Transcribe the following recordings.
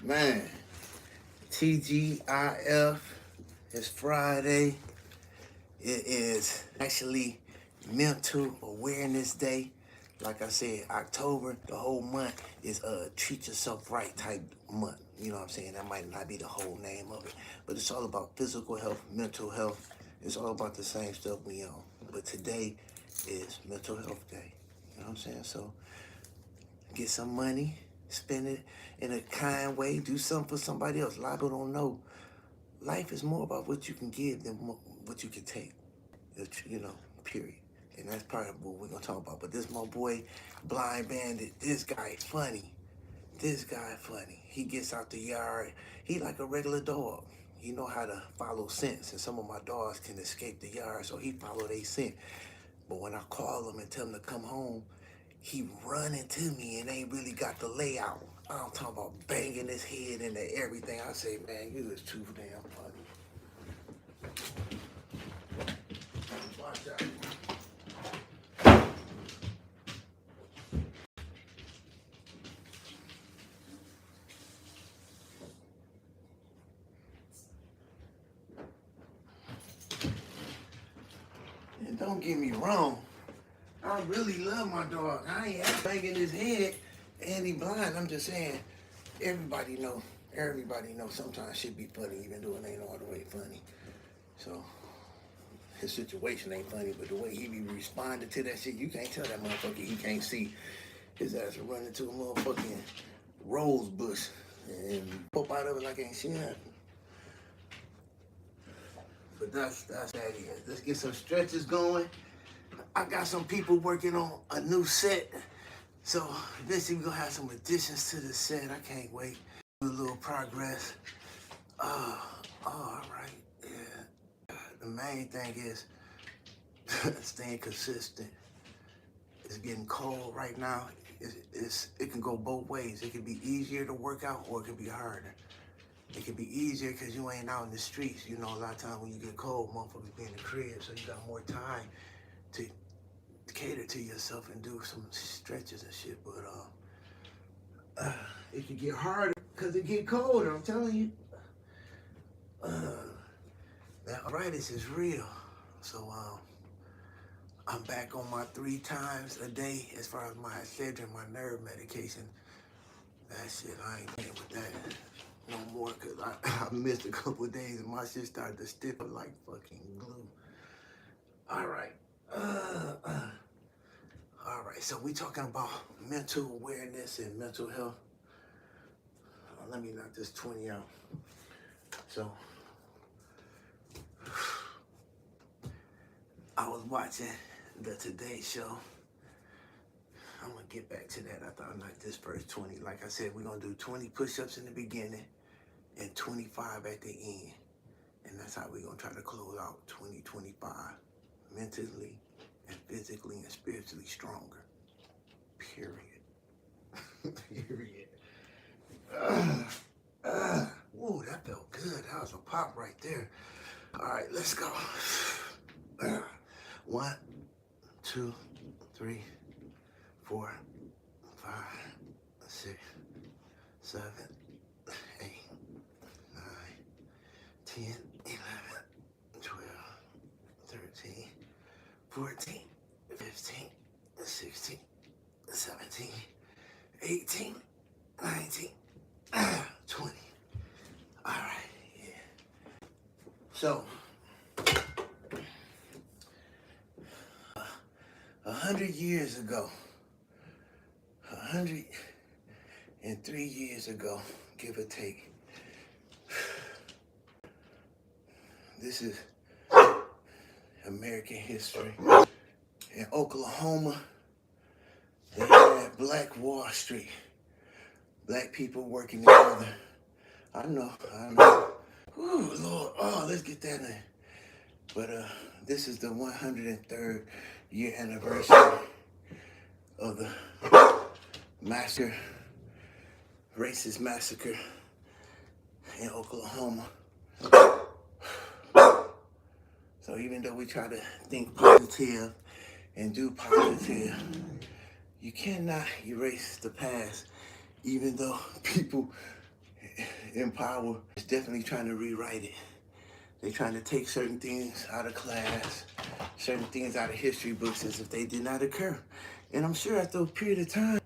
Man, TGIF, it's Friday. It is actually Mental Awareness Day. Like I said, October, the whole month is a treat yourself right type month. You know what I'm saying? That might not be the whole name of it, but it's all about physical health, mental health. It's all about the same stuff we on. But today is Mental Health Day. You know what I'm saying? So get some money, spend it in a kind way, do something for somebody else. A lot of people don't know. Life is more about what you can give than what you can take. You know, period. And that's part of what we're gonna talk about. But this my boy, Blind Bandit. This guy funny. This guy funny. He gets out the yard. He like a regular dog. He know how to follow scents, and some of my dogs can escape the yard, so he follow their scent. But when I call him and tell him to come home, he run into me and ain't really got the layout. I'm talking about banging his head into everything. I say, man, you is too damn funny. Watch out. And don't get me wrong, I really love my dog. I ain't banging his head and he blind. I'm just saying, everybody know sometimes shit be funny even though it ain't all the way funny. So his situation ain't funny, but the way he be responding to that shit, you can't tell that motherfucker he can't see. His ass will run into a motherfucking rose bush and pop out of it like ain't shit happened. But that's that is. Let's get some stretches going. I got some people working on a new set. So eventually we're gonna have some additions to the set. I can't wait. Do a little progress. All right, yeah. The main thing is staying consistent. It's getting cold right now. It can go both ways. It can be easier to work out or it can be harder. It can be easier because you ain't out in the streets. You know, a lot of times when you get cold, motherfuckers be in the crib, so you got more time to cater to yourself and do some stretches and shit. But it can get harder because it get colder. I'm telling you. That arthritis is real. So I'm back on my 3 times a day as far as my Excedrin, my nerve medication. That shit, I ain't dealing with that no more because I missed a couple of days and my shit started to stiffen like fucking glue. All right. All right, so we talking about mental awareness and mental health. Let me knock this 20 out. So I was watching the Today Show. I'm gonna get back to that after I knock this first 20. Like I said, we're gonna do 20 push-ups in the beginning and 25 at the end. And that's how we're gonna try to close out 2025 mentally and physically and spiritually stronger. Period. Period. Whoa, that felt good. That was a pop right there. All right, let's go. 1, 2, 3, 4, 5, 6, 7, 8, 9, 10, 11, 12, 13, 14, 15, 16, 17, 18, 19, 20. All right, yeah. So, 100 years ago, 103 years ago, give or take, this is American history. In Oklahoma, they had Black Wall Street. Black people working together. I know. Ooh, Lord, oh, let's get that in. But this is the 103rd year anniversary of the massacre, racist massacre in Oklahoma. So even though we try to think positive and do positive, you cannot erase the past, even though people in power is definitely trying to rewrite it. They're trying to take certain things out of class, certain things out of history books as if they did not occur. And I'm sure after a period of time,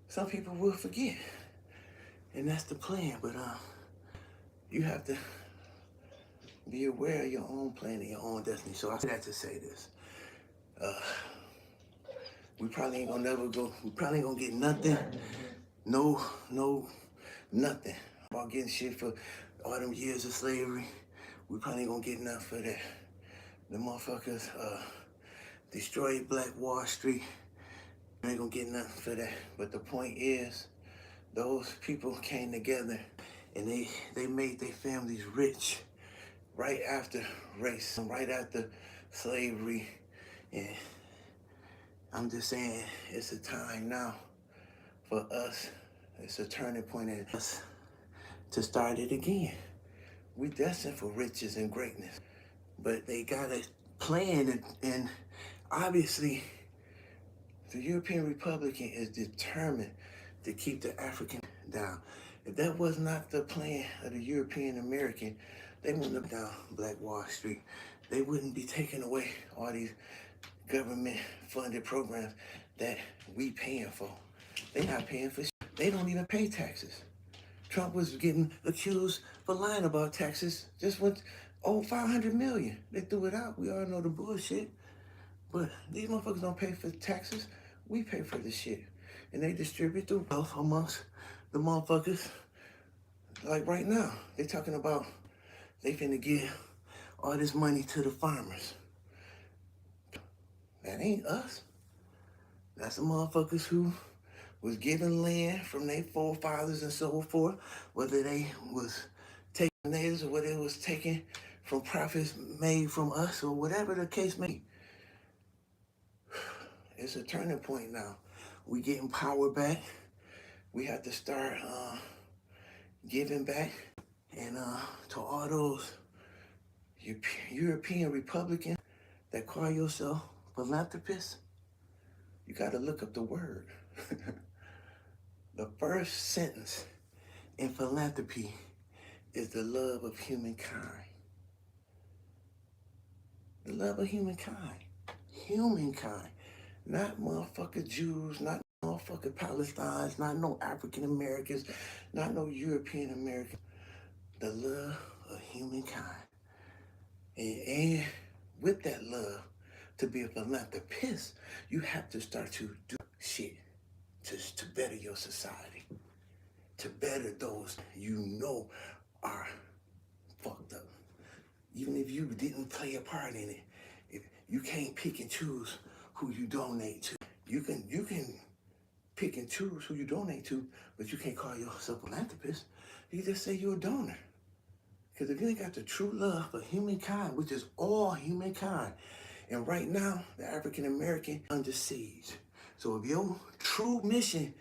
some people will forget. And that's the plan. But you have to be aware of your own plan and your own destiny. So I say that to say this. We probably ain't gonna never go, we probably ain't gonna get nothing. No, nothing. About getting shit for all them years of slavery. We probably ain't gonna get nothing for that. The motherfuckers destroyed Black Wall Street. We ain't gonna get nothing for that. But the point is, those people came together and they made their families rich right after race, right after slavery. And I'm just saying, it's a time now for us, it's a turning point in us to start it again. We destined for riches and greatness, but they got a plan, and obviously the European Republican is determined to keep the African down. If that was not the plan of the European American, they wouldn't have down Black Wall Street. They wouldn't be taking away all these government funded programs that we paying for. They not paying for shit. They don't even pay taxes. Trump was getting accused for lying about taxes. Just went, 500 million. They threw it out. We all know the bullshit. But these motherfuckers don't pay for taxes. We pay for this shit. And they distribute the wealth amongst the motherfuckers. Like right now, they talking about they finna give all this money to the farmers. That ain't us. That's the motherfuckers who was given land from their forefathers and so forth, whether they was taking natives or whether it was taken from profits made from us or whatever the case may be. It's a turning point now. We getting power back. We have to start giving back. And to all those European Republicans that call yourself philanthropists, you got to look up the word. The first sentence in philanthropy is the love of humankind. The love of humankind. Humankind. Not motherfucking Jews, not motherfucking Palestinians, not no African Americans, not no European Americans. The love of humankind. And with that love, to be a philanthropist, you have to start to do shit to better your society, to better those you know are fucked up. Even if you didn't play a part in it, if you can't pick and choose who you donate to. You can pick and choose who you donate to, but you can't call yourself a philanthropist. You just say you're a donor. Because if you ain't got the true love for humankind, which is all humankind, and right now, the African American under siege. So if your true mission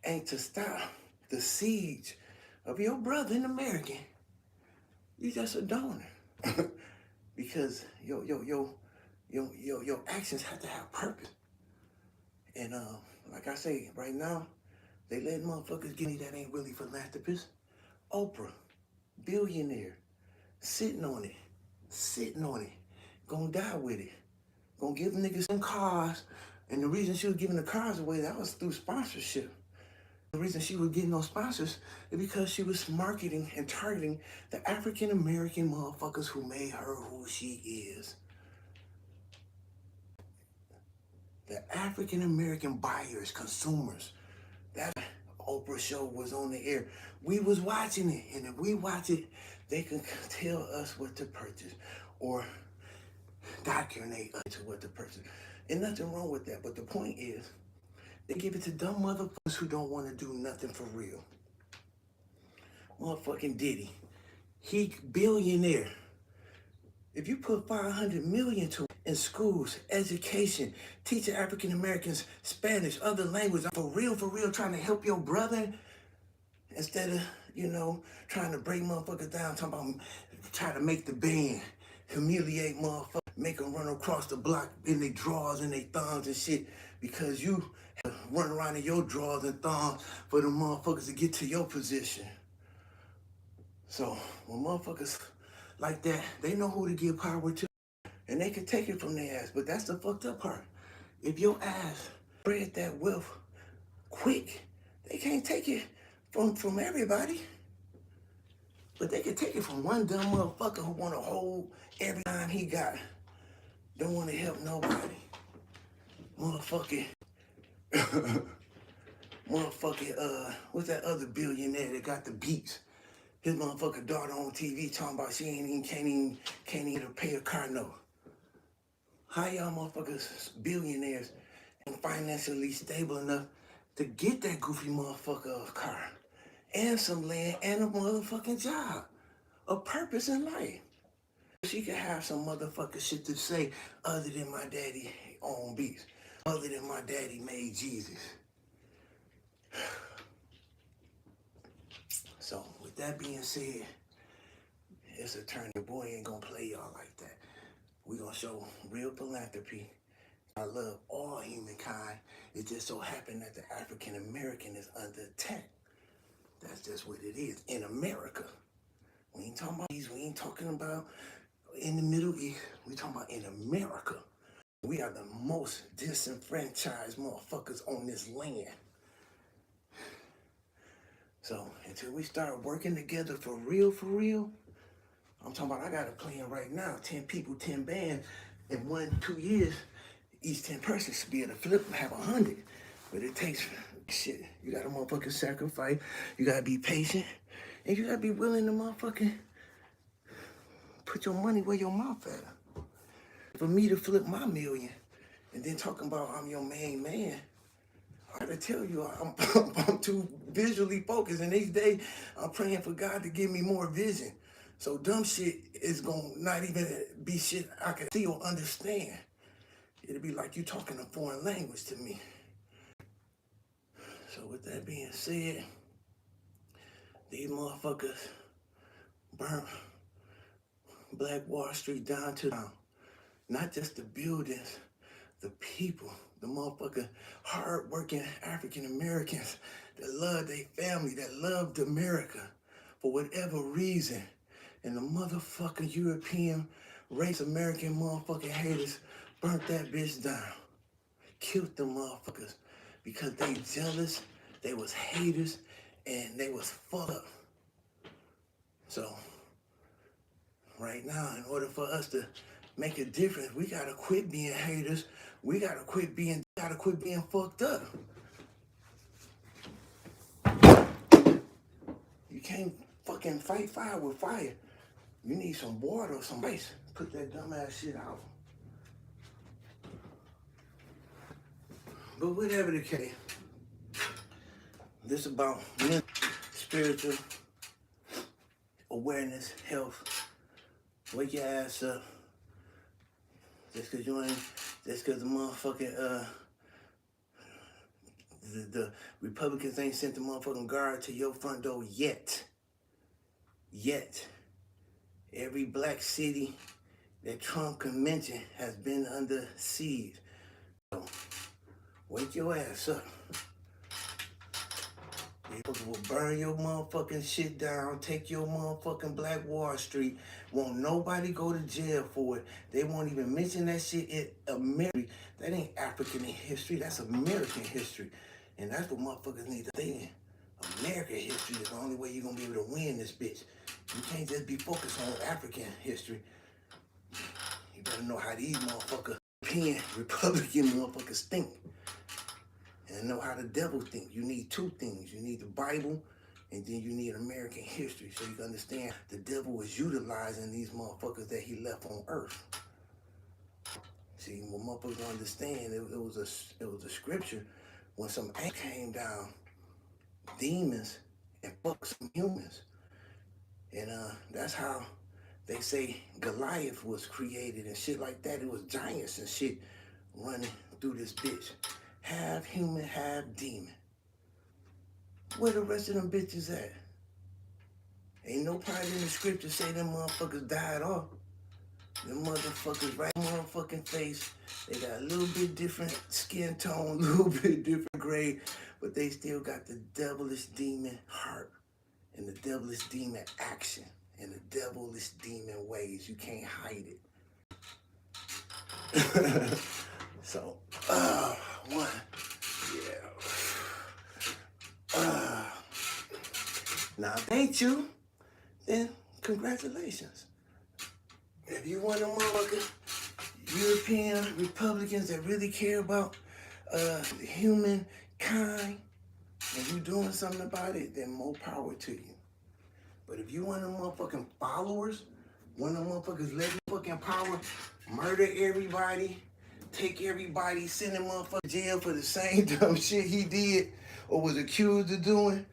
ain't to stop the siege of your brother in America, you just a donor. Because your actions have to have purpose. And like I say, right now, they let motherfuckers get me that ain't really philanthropists. Oprah, billionaire, sitting on it, gonna die with it, gonna give niggas some cars. And the reason she was giving the cars away, that was through sponsorship. The reason she was getting those sponsors is because she was marketing and targeting the African American motherfuckers who made her who she is. The African American buyers, consumers. That Oprah show was on the air. We was watching it, and if we watch it, they can tell us what to purchase or document us to what to purchase. And nothing wrong with that, but the point is, they give it to dumb motherfuckers who don't want to do nothing for real. Motherfucking Diddy, he billionaire. If you put 500 million to in schools, education, teaching African Americans Spanish, other languages, for real, trying to help your brother, instead of, trying to break motherfuckers down, talking about trying to make the band, humiliate motherfuckers, make them run across the block in their drawers and their thumbs and shit, because you run around in your drawers and thumbs for the motherfuckers to get to your position. So when motherfuckers like that, they know who to give power to, and they can take it from their ass. But that's the fucked up part. If your ass spread that wealth quick, they can't take it from everybody. But they can take it from one dumb motherfucker who want to hold every time he got. Don't want to help nobody. Motherfucking, what's that other billionaire that got the beats? His motherfucking daughter on TV talking about she can't even pay a car note. How y'all motherfuckers, billionaires, and financially stable enough to get that goofy motherfucker a car and some land and a motherfucking job, a purpose in life? She could have some motherfucking shit to say other than my daddy owned beats, other than my daddy made Jesus. So with that being said, it's a turn. Your boy ain't gonna play y'all like that. We gonna show real philanthropy. I love all humankind. It just so happened that the African American is under attack. That's just what it is in America. We ain't talking about these. We ain't talking about in the Middle East. We talking about in America. We are the most disenfranchised motherfuckers on this land. So until we start working together for real, I'm talking about I got a plan right now, 10 people, 10 bands. In 1-2 years, each 10 persons should be able to flip and have 100. But it takes shit. You gotta motherfucking sacrifice. You gotta be patient. And you gotta be willing to motherfucking put your money where your mouth at. For me to flip my million and then talking about I'm your main man, I gotta tell you, I'm too visually focused. And these days, I'm praying for God to give me more vision. So dumb shit is gonna not even be shit I can see or understand. It'll be like you talking a foreign language to me. So with that being said, these motherfuckers burnt Black Wall Street down to down. Not just the buildings, the people, the motherfucking hard-working African Americans that love their family, that loved America for whatever reason. And the motherfucking European race American motherfucking haters burnt that bitch down. Killed them motherfuckers because they jealous, they was haters, and they was fucked up. So, right now, in order for us to make a difference, we gotta quit being haters. We gotta quit being fucked up. You can't fucking fight fire with fire. You need some water or some ice. Put that dumbass shit out. But whatever the case, this about mental, spiritual awareness, health. Wake your ass up. Just cause the motherfucking the Republicans ain't sent the motherfucking guard to your front door yet. Every black city that Trump can mention has been under siege. So, wake your ass up. People will burn your motherfucking shit down, take your motherfucking Black Wall Street. Won't nobody go to jail for it. They won't even mention that shit in America. That ain't African history, that's American history. And that's what motherfuckers need to think. American history is the only way you're gonna be able to win this bitch. You can't just be focused on African history. You better know how these motherfuckers, European, Republican motherfuckers think. And know how the devil think. You need two things. You need the Bible, and then you need American history, so you can understand the devil was utilizing these motherfuckers that he left on earth. See, what motherfuckers don't understand, it was a scripture when some angel came down, demons, and fucked some humans. And that's how they say Goliath was created and shit like that. It was giants and shit running through this bitch. Half human, half demon. Where the rest of them bitches at? Ain't no part in the scripture say them motherfuckers died off. Them motherfuckers right motherfucking face. They got a little bit different skin tone, a little bit different grade, but they still got the devilish demon heart. and the devilish demon action and the devilish demon ways. You can't hide it. So, one, yeah. Now, if ain't you, then congratulations. If you one of them motherfuckers, European Republicans that really care about humankind, and you doing something about it, then more power to you. But if you one of them motherfucking followers, one of them motherfuckers letting fucking power murder everybody, take everybody, send them motherfucker to jail for the same dumb shit he did or was accused of doing,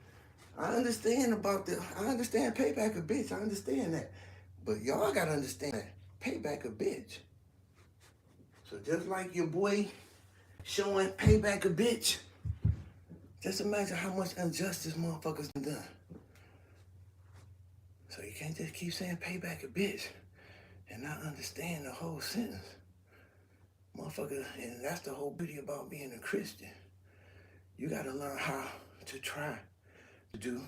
I understand payback a bitch. I understand that. But y'all gotta understand that payback a bitch. So just like your boy showing payback a bitch, just imagine how much injustice motherfuckers done. So you can't just keep saying payback a bitch and not understand the whole sentence. Motherfucker, and that's the whole beauty about being a Christian. You gotta learn how to try to do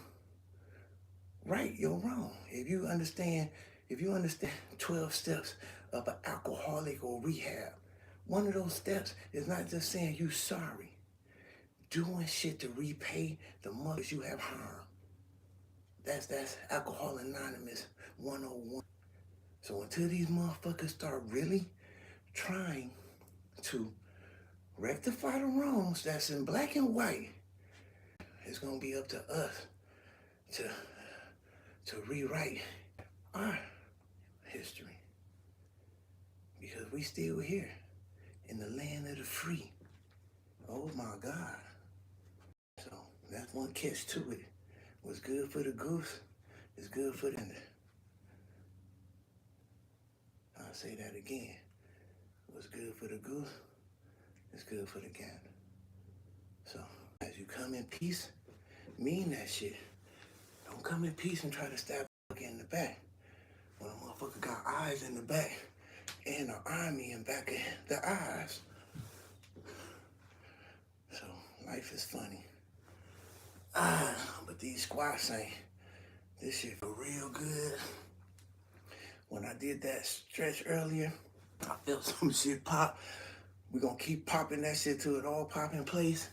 right your wrong. If you understand 12 steps of an alcoholic or rehab, one of those steps is not just saying you sorry, doing shit to repay the mothers you have harmed. That's Alcohol Anonymous 101. So until these motherfuckers start really trying to rectify the wrongs that's in black and white, it's gonna be up to us to rewrite our history. Because we still here in the land of the free. Oh my God. So that's one catch to it. What's good for the goose is good for the gander. I'll say that again. What's good for the goose is good for the gander. So as you come in peace, mean that shit. Don't come in peace and try to stab a motherfucker in the back. When a motherfucker got eyes in the back and an army in back of the eyes. So life is funny. But these squats ain't. This shit feel real good. When I did that stretch earlier, I felt some shit pop. We're gonna keep popping that shit till it all pop in place.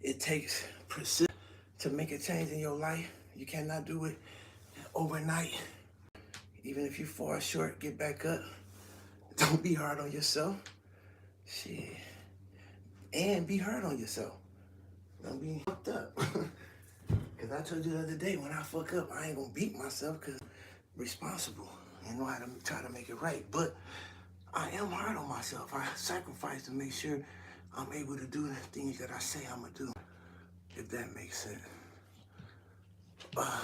It takes precision to make a change in your life. You cannot do it overnight. Even if you fall short, get back up. Don't be hard on yourself. Shit. And be hard on yourself. Don't be fucked up. Because I told you the other day, when I fuck up, I ain't gonna beat myself because I'm responsible. I know how to try to make it right. But I am hard on myself. I sacrifice to make sure I'm able to do the things that I say I'm gonna do. If that makes sense. Yeah,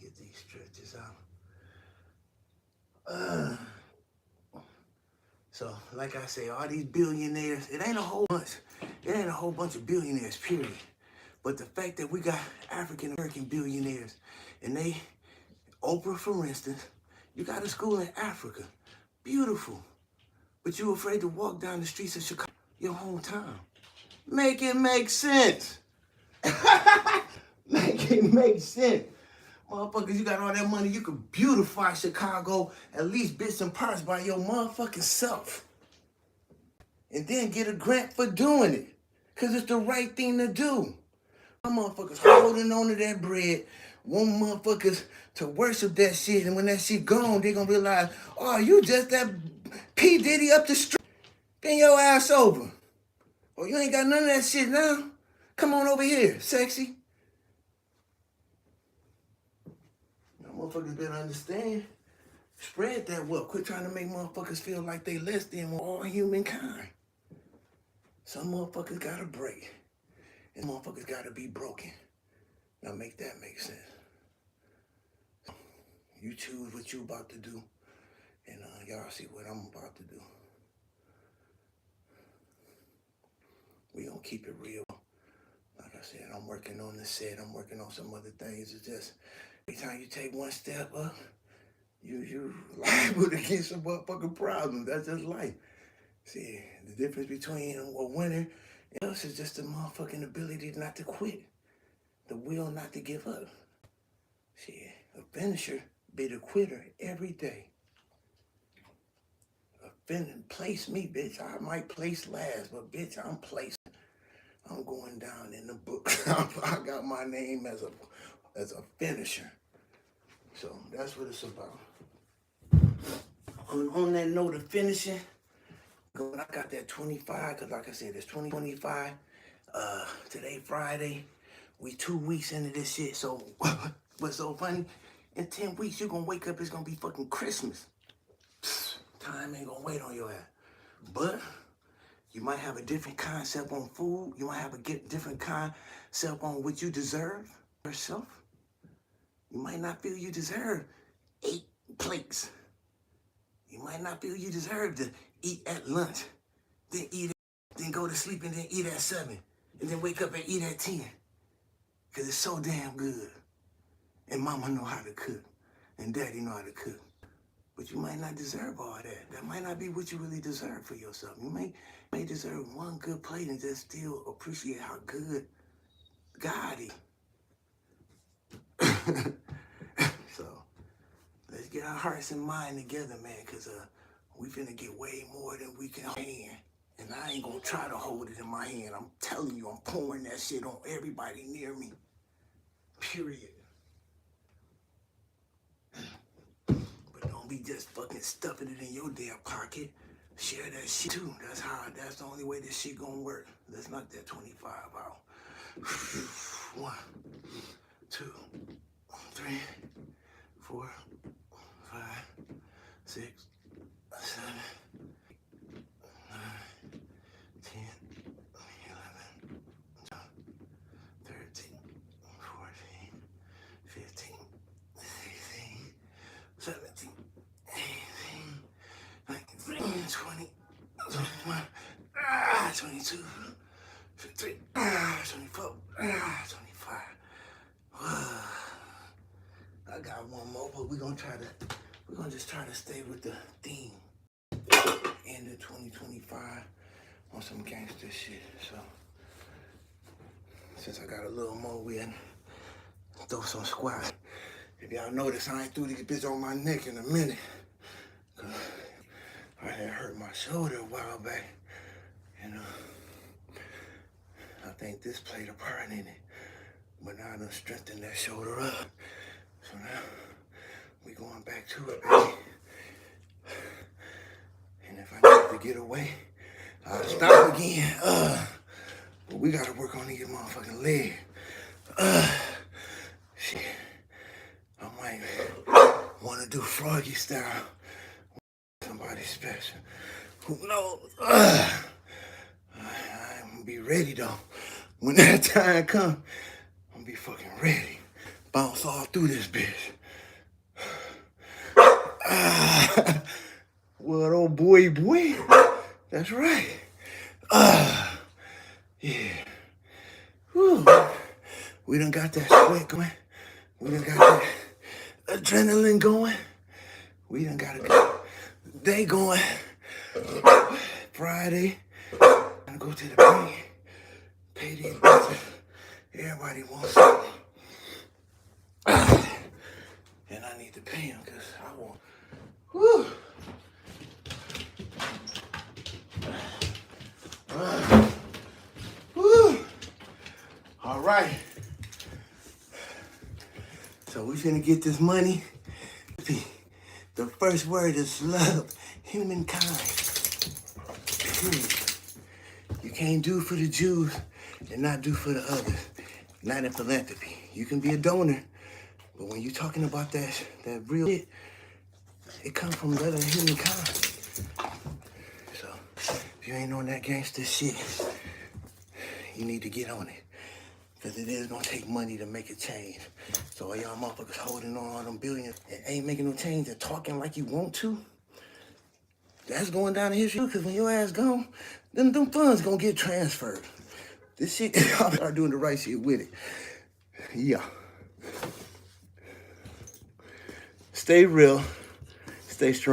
get these stretches out. So, like I say, all these billionaires, it ain't a whole bunch of billionaires, period. But the fact that we got African American billionaires, and Oprah, for instance, you got a school in Africa, beautiful, but you afraid to walk down the streets of Chicago, your hometown. Make it make sense. Make it make sense. Motherfuckers, you got all that money, you could beautify Chicago, at least bits and parts by your motherfucking self. And then get a grant for doing it. Because it's the right thing to do. My motherfuckers holding on to that bread, want motherfuckers to worship that shit, and when that shit gone, they gonna realize, oh, you just that P. Diddy up the street. Bend your ass over. Oh, you ain't got none of that shit now? Come on over here, sexy. Motherfuckers better understand. Spread that wealth. Quit trying to make motherfuckers feel like they less than all humankind. Some motherfuckers gotta break. And motherfuckers gotta be broken. Now make that make sense. You choose what you about to do. And y'all see what I'm about to do. We gonna keep it real. Like I said, I'm working on the set. I'm working on some other things. It's just, every time you take one step up, you liable to get some motherfucking problems. That's just life. See, the difference between a winner Else is just the motherfucking ability not to quit. The will not to give up. Shit, a finisher be the quitter every day. Place me, bitch. I might place last, but bitch, I'm placing. I'm going down in the book. I got my name as a finisher. So that's what it's about. On that note of finishing, I got that 25, because like I said, it's 2025. Today, Friday. We 2 weeks into this shit, so what's so funny? In 10 weeks, you're gonna wake up, it's gonna be fucking Christmas. Time ain't gonna wait on your ass. But you might have a different concept on food. You might have a different concept on what you deserve yourself. You might not feel you deserve 8 plates. You might not feel you deserve to eat at lunch, then go to sleep and then eat at 7, and then wake up and eat at 10. Because it's so damn good. And mama know how to cook, and daddy know how to cook. But you might not deserve all that. That might not be what you really deserve for yourself. You may deserve one good plate and just still appreciate how good God is. So let's get our hearts and mind together, man, because we finna get way more than we can hand. And I ain't gonna try to hold it in my hand. I'm telling you, I'm pouring that shit on everybody near me. Period. But don't be just fucking stuffing it in your damn pocket. Share that shit too. That's the only way this shit gonna work. Let's knock that 25 out. 1, 2, 3, 4, 5, 6, 7, 9, 10, 11, 12, 13, 14, 15, 16, 17, 18, 19, 20, 21, 22, 23, 24, 25. I got one more, but we're gonna just try to stay with the theme. End of 2025 on some gangster shit. So since I got a little more, we can throw some squats. If y'all notice, I ain't threw this bitch on my neck in a minute. Cause I had hurt my shoulder a while back. And I think this played a part in it. But now I done strengthened that shoulder up. So now we going back to it, baby. And if I need to get away, I'll stop again. But we gotta work on these motherfucking legs. Shit. I might wanna do Froggy style. Somebody special. Who knows? I'm gonna be ready though. When that time comes, I'm gonna be fucking ready. Bounce all through this bitch. What old boy? That's right. Yeah. Whew. We done got that sweat going. We done got that adrenaline going. We done got a good day going. Friday. Gonna go to the bank. Pay these bills. Everybody wants something. And I need to pay them because I want. Whew. All right. So we finna get this money. The first word is love humankind. Period. You can't do for the Jews and not do for the others. Not in philanthropy. You can be a donor, but when you're talking about that real shit, it comes from loving humankind. So if you ain't on that gangster shit, you need to get on it. Because it is going to take money to make a change. So all y'all motherfuckers holding on all them billions and ain't making no change and talking like you want to, that's going down in history. Because when your ass gone, them funds going to get transferred. This shit, y'all start doing the right shit with it. Yeah. Stay real. Stay strong.